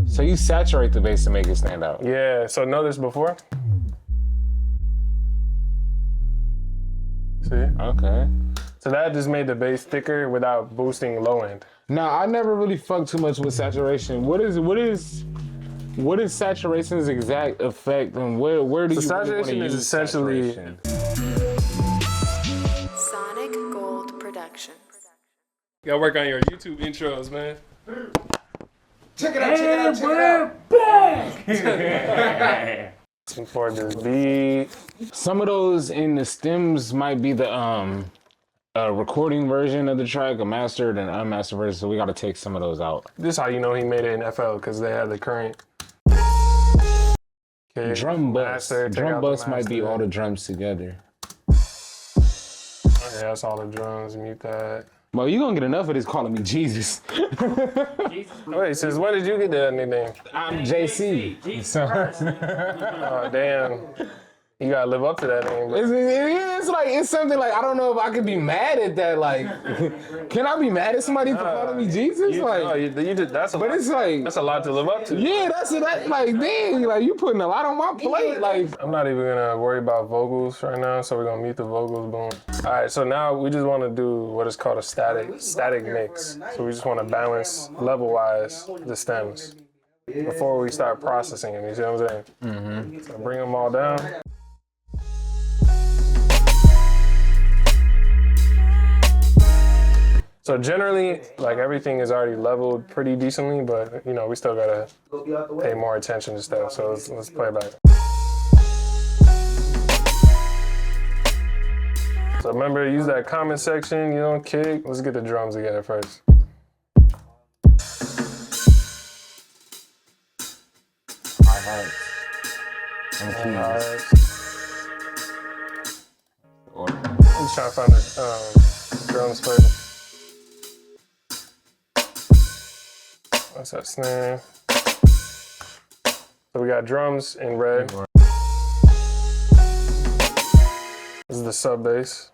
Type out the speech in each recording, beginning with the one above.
So you saturate the bass to make it stand out. Yeah, so know this before. See? Okay. So that just made the bass thicker without boosting low end. Now, I never really fucked too much with saturation. What is saturation's exact effect, and where do you saturation really is essentially saturation? Sonic Gold Productions. You gotta work on your YouTube intros, man. Check it out, check it out, check it out. For this beat. Some of those in the stems might be the a recording version of the track, a mastered and unmastered version, so we gotta take some of those out. This is how you know he made it in FL, because they have the current. Okay, Drum bus. Drum bus might be all the drums together. Yeah, that's all the drums, mute that. Well, you gonna get enough of this calling me Jesus. Wait, since when did you get that nickname? I'm JC. Oh, damn. You gotta live up to that name. Bro. It's like, it's something like, I don't know if I could be mad at that. Like, can I be mad at somebody for calling me Jesus? That's a lot to live up to. Yeah, that's like, dang, like you putting a lot on my plate. Like, I'm not even gonna worry about vocals right now, so we're gonna mute the vocals, boom. All right, so now we just wanna do what is called a static mix. So we just wanna balance level-wise the stems before we start processing them, you see what I'm saying? Mm-hmm. So bring them all down. So generally, like everything is already leveled pretty decently, but you know, we still gotta pay more attention to stuff. So let's play it back. So remember, use that comment section, you know, kick. Let's get the drums together first. hi-hat and keys. I'm just trying to find the drums first. That's that snare. So we got drums in red. This is the sub bass.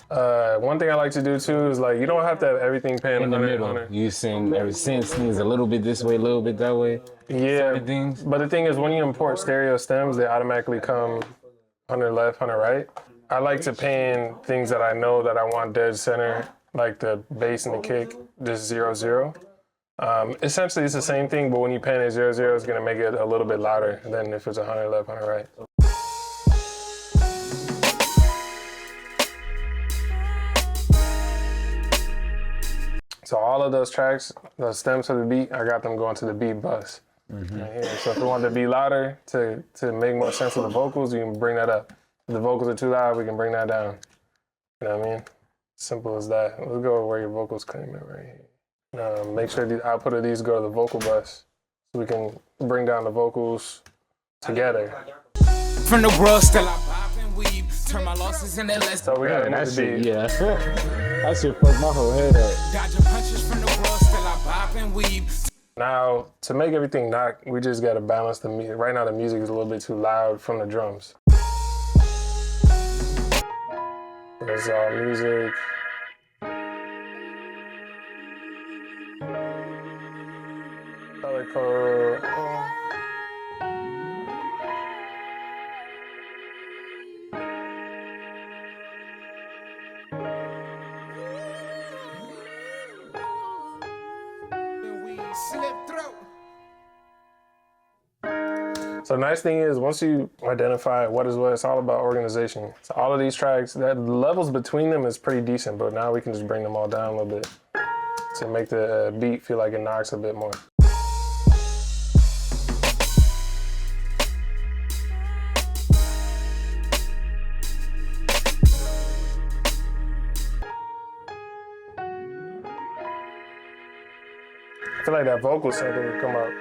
One thing I like to do too is like, you don't have to have everything pan In the middle, you sing every sense needs a little bit this way, a little bit that way. Yeah, but the thing is when you import stereo stems, they automatically come 100 left, 100 right. I like to pan things that I know that I want dead center, like the bass and the kick, just 0-0. Essentially, it's the same thing, but when you pan it 0-0, it's gonna make it a little bit louder than if it's 100 left, 100 right. So all of those tracks, the stems of the beat, I got them going to the beat bus. Mm-hmm. Right here. So if we want it to be louder, to make more sense of the vocals, you can bring that up. If the vocals are too loud, we can bring that down. You know what I mean? Simple as that. Let's go where your vocals come in right here. Make sure the output of these go to the vocal bus so we can bring down the vocals together. From the world, still I pop and weave. Turn my losses into less. So we got that beat. Yeah. That shit fucked my whole head up. Dodging punches from the world, still I pop and weave. Now, to make everything knock, we just gotta balance the music. Right now the music is a little bit too loud from the drums. There's all music. Color code. So the nice thing is, once you identify what is what, it's all about organization. So all of these tracks, that levels between them is pretty decent, but now we can just bring them all down a little bit to make the beat feel like it knocks a bit more. I feel like that vocal sample would come out.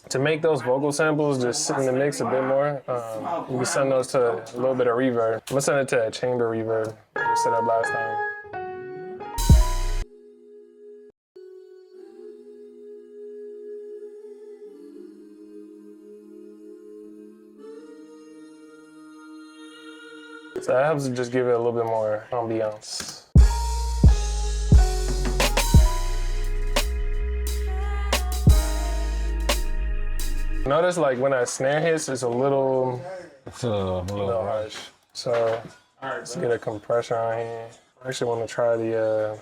To make those vocal samples just sit in the mix a bit more, you can send those to a little bit of reverb. I'm gonna send it to a chamber reverb we set up last time. So that helps to just give it a little bit more ambiance. Notice like when that snare hits, it's a little little harsh. So let's get a compressor on here. I actually want to try the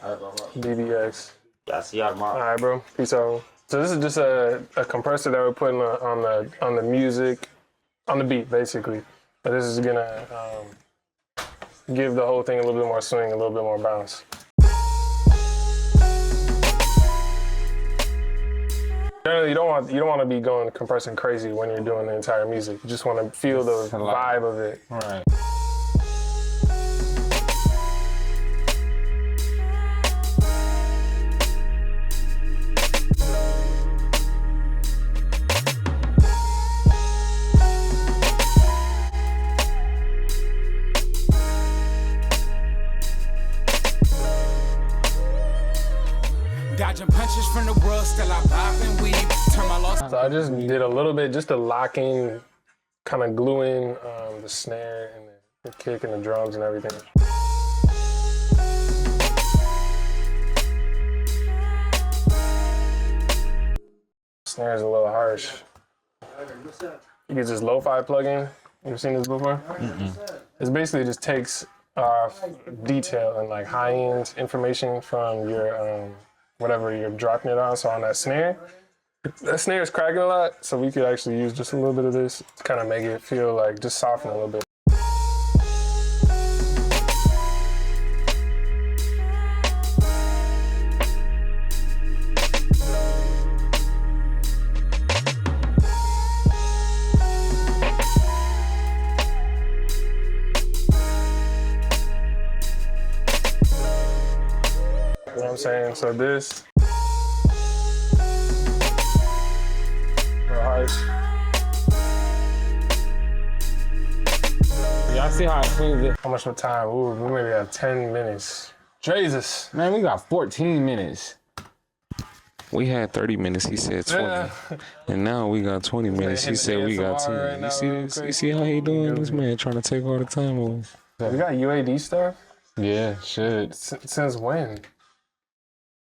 DBX. Yeah, see y'all tomorrow. All right, bro. Peace out. So this is just a compressor that we're putting on the music, on the beat, basically. But this is gonna give the whole thing a little bit more swing, a little bit more bounce. Generally, you don't want to be going compressing crazy when you're doing the entire music. You just want to feel the vibe of it. Right. Dodging punches from the world, still I pop and weave. Turn my loss. So I just did a little bit just to lock in, kind of glue in the snare and the kick and the drums and everything. Snare is a little harsh. You get this lo-fi plugin. You ever seen this before? It basically just takes detail and like high-end information from your whatever you're dropping it on. So on that snare is cracking a lot, so we could actually use just a little bit of this to kind of make it feel like just soften a little bit. You know what I'm saying? So this, real harsh. Y'all see how I swings it? How much more time? Ooh, we maybe have 10 minutes. Jesus. Man, we got 14 minutes. We had 30 minutes, he said 20. Yeah. And now we got 20 minutes, he said we got 10. Right now, you see real this? quick. You see how he doing? This man trying to take all the time away. We got UAD stuff? Yeah, should. Since when?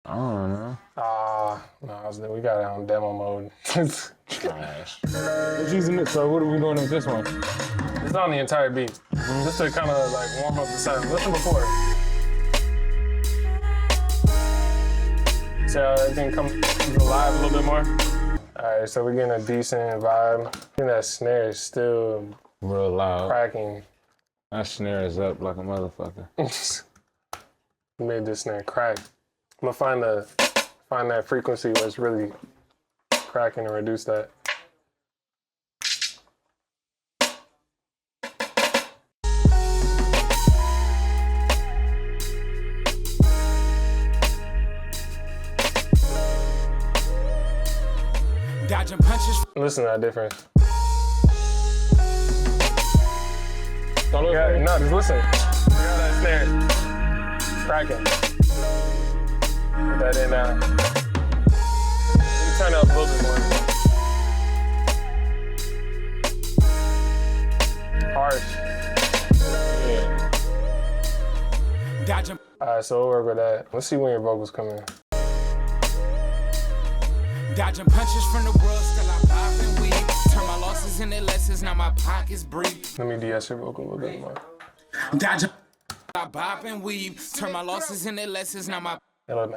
I don't know. No, we got it on demo mode. Trash. Who's using it? So what are we doing with this one? It's on the entire beat. Just to kind of like warm up the sound. Listen before. See how everything comes alive a little bit more? All right, so we're getting a decent vibe. I think that snare is still Real loud. cracking. That snare is up like a motherfucker. We made this snare crack. I'm gonna find that frequency where it's really cracking and reduce that. Dodging punches. Listen to that difference. Don't look Yeah, at no, just listen. Look how that snare cracking. Put that in now. You turn it up a little bit more. Harsh. Yeah. Dodging. All right, so we'll work with that. Let's see when your vocals come in. Dodging punches from the world, still I pop and weave. Turn my losses into lessons, now my pockets breathe. Let me de-ess your vocal a little bit more. Dodging. I bop and weave. Turn my losses into lessons, now my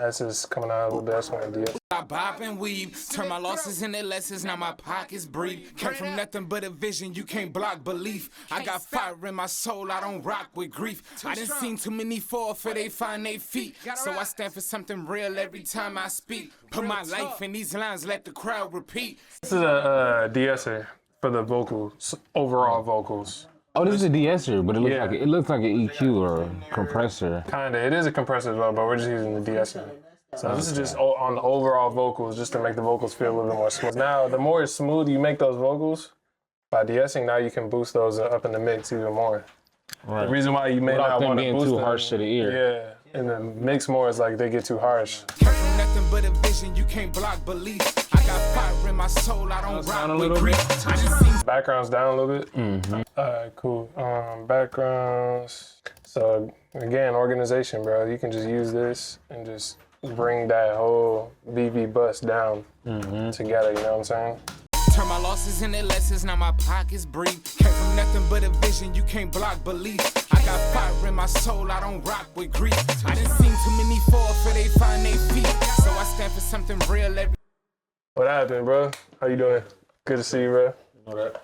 S is coming out a little bit. That's when I de-ess. I bop and weave, turn my losses into lessons, now my pockets breathe. Came from nothing but a vision, you can't block belief. I got fire in my soul, I don't rock with grief. I done seen too many fall for they find their feet. So I stand for something real every time I speak. Put my life in these lines, let the crowd repeat. This is a de-esser for the vocals, overall vocals. Oh, this is a de-esser, but Yeah. it looks like an EQ or a compressor. Kinda, it is a compressor as well, but we're just using the de-esser. So this is just on the overall vocals, just to make the vocals feel a little bit more smooth. Now, the more smooth you make those vocals, by de-essing, now you can boost those up in the mix even more. Right. The reason why you may Without not them want to being boost too them, harsh to the ear. Yeah, and the mix more is like they get too harsh. Came from nothing but a vision, you can't block belief. I got fire in my soul, I don't rock a with little grief. I done seen Background's down a little bit. All right, cool. Backgrounds. So again, organization, bro. You can just use this and just bring that whole BB bus down together. You know what I'm saying? Turn my losses into lessons, now my pockets breathe. Came from nothing but a vision, you can't block belief. I got fire in my soul, I don't rock with grief. I done seen too many fall for they find their feet. So I stand for something real every. What happened, bro? How you doing? Good to see you, bro. Know that.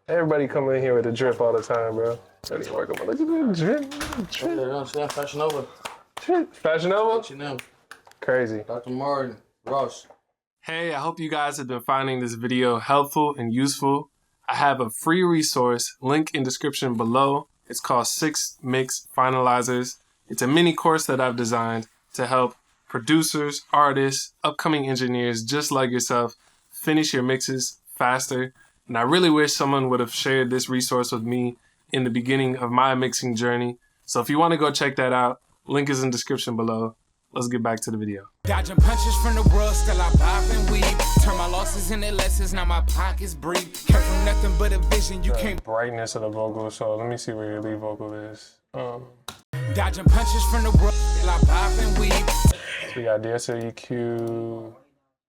Everybody coming in here with a drip all the time, bro. Look at the drip. Yeah, no, see, I'm Fashion Nova. Drip. Fashion Nova? H&M. Crazy. Dr. Martin. Ross. Hey, I hope you guys have been finding this video helpful and useful. I have a free resource, link in description below. It's called 6 Mix Finalizers. It's a mini course that I've designed to help producers, artists, upcoming engineers just like yourself finish your mixes faster. And I really wish someone would have shared this resource with me in the beginning of my mixing journey. So if you want to go check that out, link is in the description below. Let's get back to the video. Dodging punches from the world, still I pop and weave. Turn my losses into lessons, now my pockets breathe. Came from nothing but a vision, you can't. Brightness of the vocal, so let me see where your lead vocal is. Dodging punches from the world, still I pop and weave. So we got DeEssing EQ,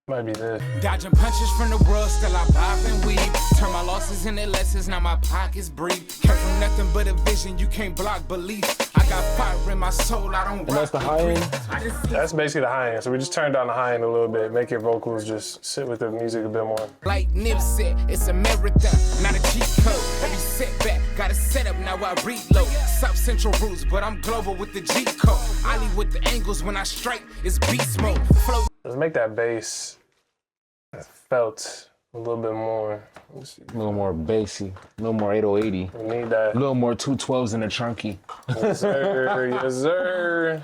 might be this. Dodging punches from the world, still I pop and weave. Turn my losses into lessons, now my pockets breathe. Came from nothing but a vision, you can't block belief. I got fire in my soul, I don't. And that's the high end? That's basically the high end. So we just turned down the high end a little bit, make your vocals just sit with the music a bit more. Like Nip said, it's a marathon, not a cheat code. Every setback, got a setup, now I reload. South Central roots, but I'm global with the G code. I lead with the angles when I strike, it's beast mode. Flow. Let's make that bass felt a little bit more. Let's see. A little more bassy, a little more 8080. We need that. A little more 212s in the trunky. Yes, sir. Yes, sir.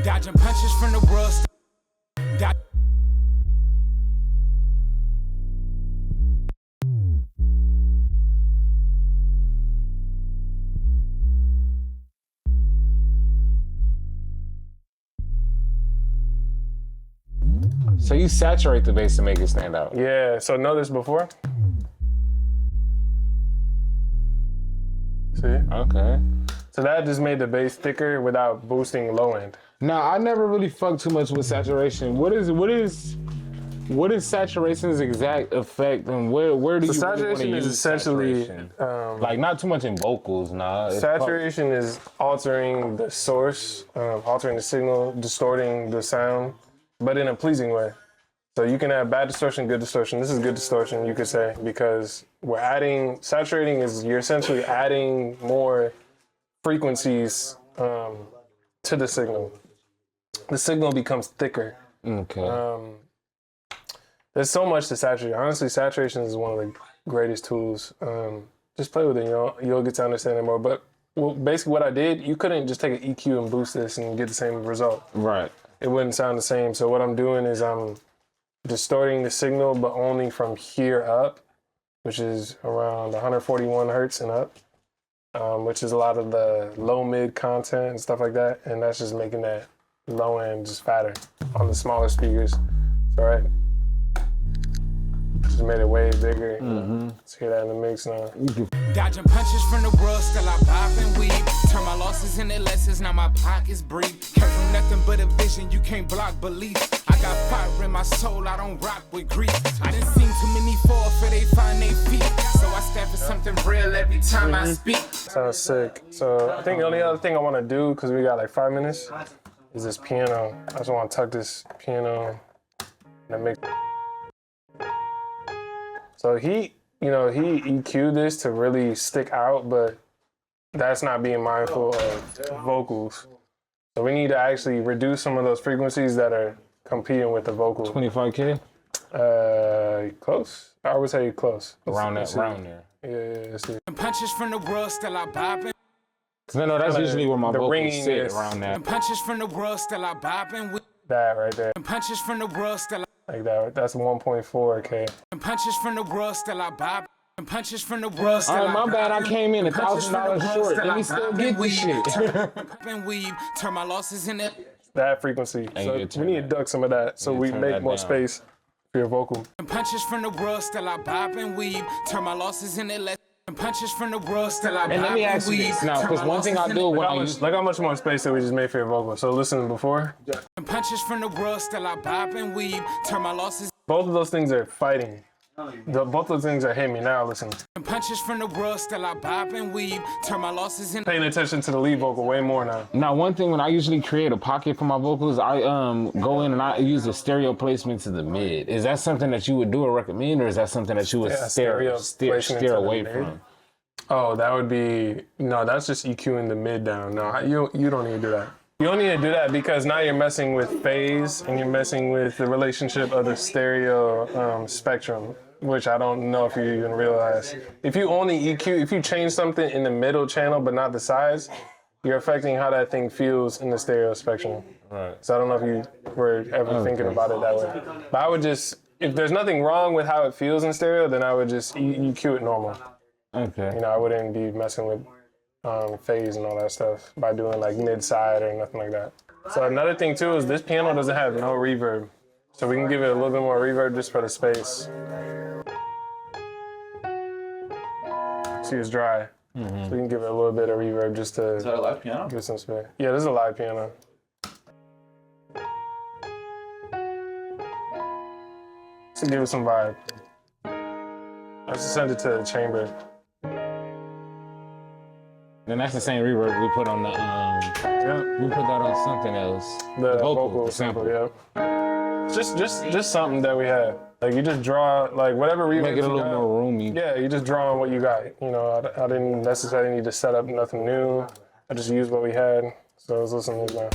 Dodging punches from the world. So you saturate the bass to make it stand out. Yeah, so know this before. See? Okay. So that just made the bass thicker without boosting low end. Now I never really fucked too much with saturation. What is saturation's exact effect, and where do you Saturation really wanna is use essentially saturation? Like not too much in vocals, nah. It's saturation is altering the source, altering the signal, distorting the sound, but in a pleasing way. So you can have bad distortion, good distortion. This is good distortion, you could say, because we're adding, saturating is you're essentially adding more frequencies to the signal. The signal becomes thicker. Okay. There's so much to saturate. Honestly, saturation is one of the greatest tools. Just play with it, you'll get to understand it more. But basically what I did, you couldn't just take an EQ and boost this and get the same result. Right. It wouldn't sound the same. So what I'm doing is I'm distorting the signal, but only from here up, which is around 141 hertz and up, which is a lot of the low mid content and stuff like that. And that's just making that low end just fatter on the smaller speakers. All right. Just made it way bigger. Let's hear that in the mix now. Dodging punches from the world, still I pop and weave. Turn my losses into lessons, now my pockets breathe. Came from nothing but a vision, you can't block belief. I got fire in my soul, I don't rock with grief. I done seen too many fall for they find their feet. So I stand for something real every time I speak. Sounds sick. So I think the only other thing I want to do, because we got like 5 minutes, is this piano. I just want to tuck this piano and mix. So he EQ'd this to really stick out, but that's not being mindful of vocals. So we need to actually reduce some of those frequencies that are competing with the vocals. 25K? Close. I would say close. Around there. Yeah, let's see. Punches from the world, still I bopping. No, that's usually where my the vocals ringing sit, is- around that. Punches from the world, still I bopping. That right there. Punches from the world, still Like that. That's 1.4K. punches from the world, still I bop. Punches from the world, still All right, my bad. I came in $1,000 short. Let me still get this shit. and weave. Turn my losses into That frequency. So you turn we need to that- duck some of that so we turn make that more down. space for your vocal. punches from the world, still I bop and weave. Turn my losses into lessons. Punches from the world, still I bop And let me ask you weave. this now, Turn because my one thing I losses do into- when I use Look how much more space that we just made for your vocal. So listen before. Punches from the world, still I bop and weave. Turn my losses. Both of those things are fighting. both those things are hitting me now. Listen, Punches from the world, still I bob and weave. Turn my losses in. paying attention to the lead vocal way more now. Now, one thing, when I usually create a pocket for my vocals, I go in and I use a stereo placement to the mid. Is that something that you would do or recommend, or is that something that you would steer away from? Oh, that would be, no, that's just EQing the mid down. No, you don't need to do that. You don't need to do that because now you're messing with phase and you're messing with the relationship of the stereo spectrum, which I don't know if you even realize. If you only EQ, if you change something in the middle channel but not the size, you're affecting how that thing feels in the stereo spectrum. Right. So I don't know if you were ever thinking about it that way. But I would just, if there's nothing wrong with how it feels in stereo, then I would just EQ it normal. Okay. You know, I wouldn't be messing with phase and all that stuff by doing like mid-side or nothing like that. So another thing too is this piano doesn't have no reverb. So we can give it a little bit more reverb just for the space. See, it's dry. So we can give it a little bit of reverb just to Is that a live piano? give some space. Yeah, this is a live piano. To give it some vibe. I just send it to the chamber. Then that's the same reverb we put on the we put that on something else. The vocal sample, yeah. Just something that we have. Like you just draw like whatever reverb. Make it a little more roomy. Yeah, you just draw on what you got. You know, I didn't necessarily need to set up nothing new. I just used what we had. So let's listen to this now.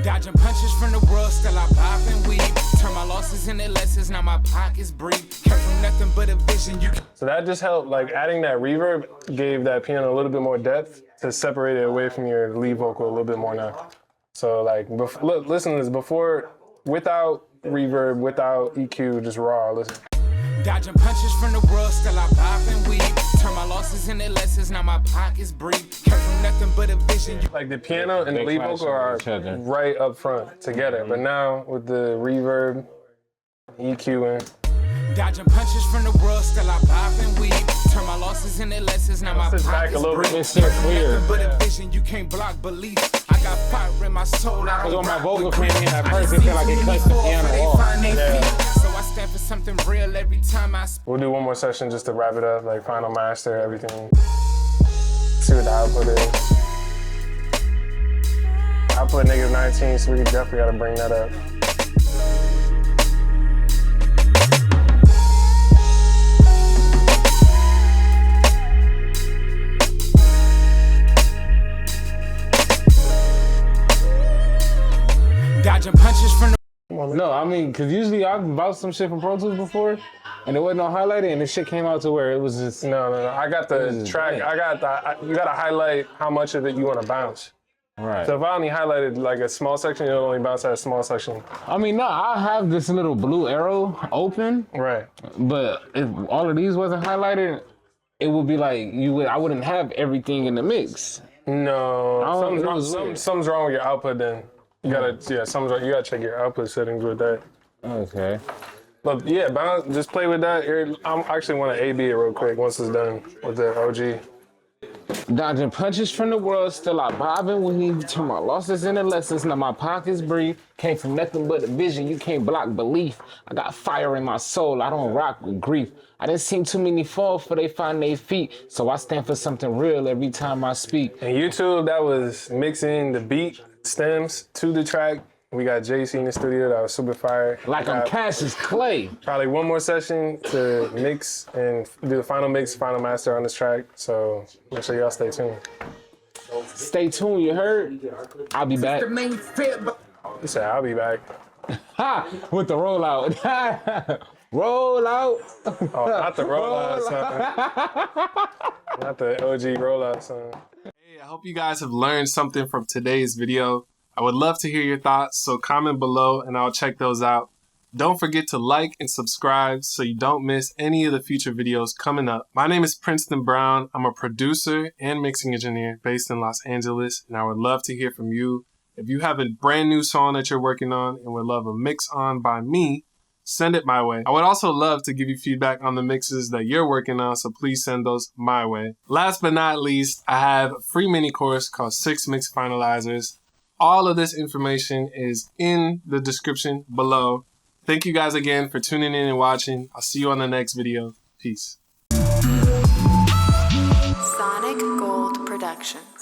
Dodging punches from the world, still I bob and weave. Turn my losses into lessons, now my pockets breathe. Came from nothing but a vision. So that just helped, like adding that reverb gave that piano a little bit more depth to separate it away from your lead vocal a little bit more now. So like, look, listen to this, before, without reverb, without EQ, just raw, listen. Dodging punches from the world, still I bob and weave. Turn my losses into lessons, now my pockets breathe. Came from nothing but a vision. Like the piano and the lead vocal are right up front together, but now with the reverb, EQing. Dodging punches from the world, still I bob and weave. Turn my losses into lessons, now my This is back pockets a little bit. breathe. It's just weird. But a vision you can't block belief. I got fire in my soul. I Because don't when my rock vocal with came in grief. at I first, it done felt like seen it too cuts the many piano fall, they off. find their Yeah. feet. So I stand for something real every time I speak. We'll do one more session just to wrap it up, like final master, everything. See what the output is. Output -19, so we definitely gotta bring that up. Dodging punches from the No, I mean, because usually I've bought some shit from Pro Tools before, and it wasn't no highlighted, and the shit came out to where it was just... No. I got the track. You gotta highlight how much of it you wanna bounce. Right. So if I only highlighted like a small section, it'll only bounce that small section. I mean, no, I have this little blue arrow open, Right. but if all of these wasn't highlighted, it would be like I wouldn't have everything in the mix. No. Oh, it was weird. Something's wrong with your output then. You gotta, something's wrong. You gotta check your output settings with that. Okay. But yeah, bounce, just play with that. I actually want to A-B it real quick once it's done with the OG. Dodging punches from the world, still I bob and weave. Turn my losses into lessons, now my pockets breathe. Came from nothing but a vision, you can't block belief. I got fire in my soul, I don't rock with grief. I done seen too many fall for they find their feet. So I stand for something real every time I speak. And YouTube, that was mixing the beat stems to the track. We got JC in the studio, that was super fire. Like I'm Cassius Clay. Probably one more session to mix and do the final mix, final master on this track. So make sure y'all stay tuned. Stay tuned, you heard? I'll be back. You said I'll be back. Ha! With the rollout. Roll out. Oh, not the rollout song. Not the OG rollout song. Hey, I hope you guys have learned something from today's video. I would love to hear your thoughts, so comment below and I'll check those out. Don't forget to like and subscribe so you don't miss any of the future videos coming up. My name is Princeton Brown. I'm a producer and mixing engineer based in Los Angeles, and I would love to hear from you. If you have a brand new song that you're working on and would love a mix on by me, send it my way. I would also love to give you feedback on the mixes that you're working on, so please send those my way. Last but not least, I have a free mini course called 6 Mix Finalizers. All of this information is in the description below. Thank you guys again for tuning in and watching. I'll see you on the next video. Peace. Sonic Gold Productions.